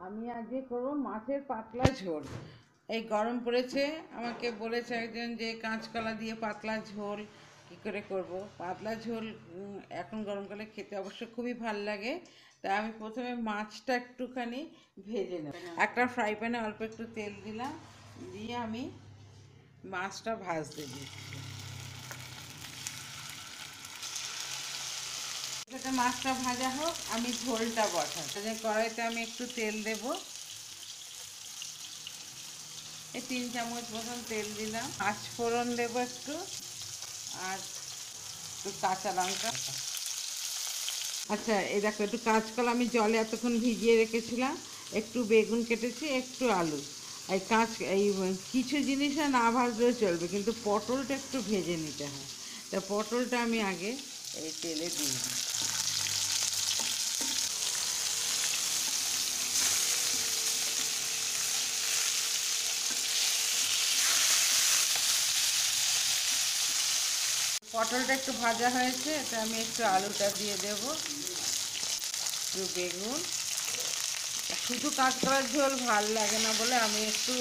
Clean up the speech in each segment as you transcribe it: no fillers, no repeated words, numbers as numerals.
আমি আজকে করবো মাছের পাতলা ঝোল। এই গরম পড়েছে, আমাকে বলেছে একজন যে কাঁচকলা দিয়ে পাতলা ঝোল কী করে করব। পাতলা ঝোল এখন গরমকালে খেতে অবশ্য খুবই ভাল লাগে। তা আমি প্রথমে মাছটা একটুখানি ভেজে নেব। একটা ফ্রাই প্যানে অল্প একটু তেল দিলাম, দিয়ে আমি মাছটা ভাজতে দিচ্ছি। যাতে মাছটা ভাজা হোক, আমি ঝোলটা বসাই। কড়াইতে আমি একটু তেল দেবো, এই 3 চামচ মতন তেল দিলাম। 5 ফোড়ন দেবো একটু, আর একটু কাঁচা লঙ্কা। আচ্ছা, এই দেখো একটু কাঁচকলা আমি জলে এতক্ষণ ভিজিয়ে রেখেছিলাম, একটু বেগুন কেটেছি, একটু আলু। এই কিছু জিনিস না ভাজলেও চলবে, কিন্তু পটলটা একটু ভেজে নিতে হয়। তা পটলটা আমি আগে এই তেলে দিয়ে দিই। পটলটা একটু ভাজা হয়েছে, এটা আমি একটু আলুটা দিয়ে দেব, একটু বেগুন। শুধু কাঁচকলার ঝোল ভাল লাগে না বলে আমি একটু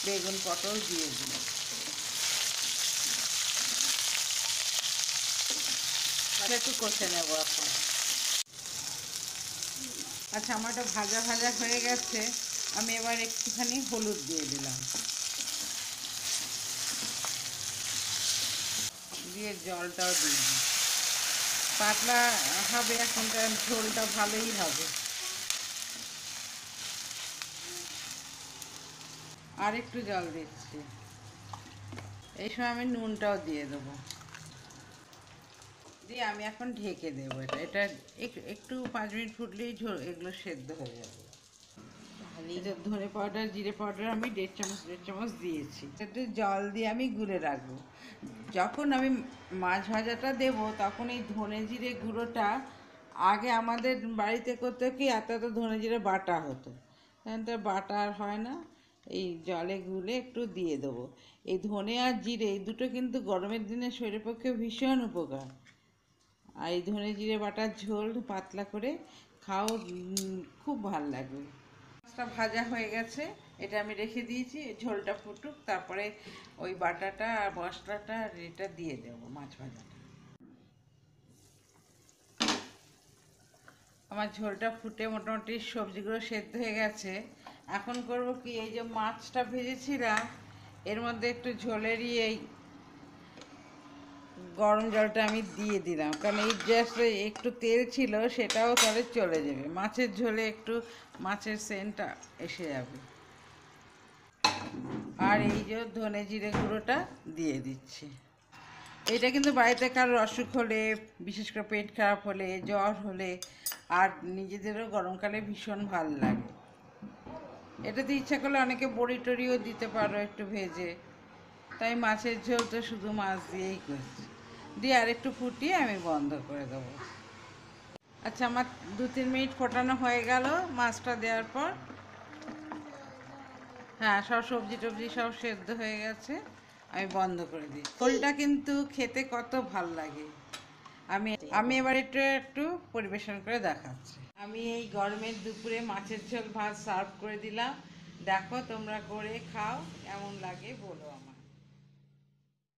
বেগুন পটল দিয়ে দিই। একটু কষে নেবো এখন। আচ্ছা, আমারটা ভাজা ভাজা হয়ে গেছে, আমি এবার একটুখানি হলুদ দিয়ে দিলাম, দিয়ে জলটাও দিয়ে দিই। পাতলা হবে এখনকার ঝোলটা, ভালোই হবে। আর একটু জল দিচ্ছি। এই সময় আমি নুনটাও দিয়ে দেবো, দিয়ে আমি এখন ঢেকে দেবো। এটা একটু 5 মিনিট ফুটলেই এগুলো সেদ্ধ হয়ে যাবে। ধনে পাউডার, জিরে পাউডার আমি 1.5 চামচ দিয়েছি। একটু জল দিয়ে আমি গুলে রাখবো। যখন আমি মাছ ভাজাটা দেবো, তখন এই ধনে জিরে গুঁড়োটা আগে আমাদের বাড়িতে করতে কি এত এত ধনে জিরে বাটা হতো, এখন তো বাটা আর হয় না। এই জলে গুলে একটু দিয়ে দেবো। এই ধনে আর জিরে এই দুটো কিন্তু গরমের দিনে শরীরের পক্ষে ভীষণ উপকার। আর এই ধনে জিরে বাটার ঝোল পাতলা করে খাও, খুব ভাল লাগবে। মাছটা ভাজা হয়ে গেছে, এটা আমি রেখে দিয়েছি। ঝোলটা ফুটুক, তারপরে ওই বাটাটা আর মশলাটা আর এটা দিয়ে দেবো, মাছ ভাজাটা। আমার ঝোলটা ফুটে মোটামুটি সবজিগুলো সেদ্ধ হয়ে গেছে। এখন করব কি, এই যে মাছটা ভেজেছিলাম এর মধ্যে একটু ঝোলেরই এই গরম জলটা আমি দিয়ে দিলাম, কারণ এই জাস্ট একটু তেল ছিল, সেটাও তাহলে চলে যাবে। মাছের ঝোলে একটু মাছের সেন্টটা এসে যাবে। আর এই যে ধনে জিরে গুঁড়োটা দিয়ে দিচ্ছি। এটা কিন্তু বাড়িতে কারোর অসুখ হলে, বিশেষ করে পেট খারাপ হলে, জ্বর হলে, আর নিজেদেরও গরমকালে ভীষণ ভাল লাগে। এটাতে ইচ্ছা করলে অনেকে বড়ি টড়িও দিতে পারো একটু ভেজে। তাই মাছের ঝোল তো শুধু মাছ দিয়েই করছি। দিয়ে আর একটু ফুটিয়ে আমি বন্ধ করে দেবো। আচ্ছা, আমার 2-3 মিনিট ফোটানো হয়ে গেল মাছটা দেওয়ার পর। হ্যাঁ, সব সবজি টবজি সব সেদ্ধ হয়ে গেছে, আমি বন্ধ করে দিই। ঝোলটা কিন্তু খেতে কত ভাল লাগে। আমি আমি এবার একটু একটু পরিবেশন করে দেখাচ্ছি। আমি এই গরমের দুপুরে মাছের ঝোল ভাত সার্ভ করে দিলাম। দেখো তোমরা করে খাও, কেমন লাগে বলো আমাকে।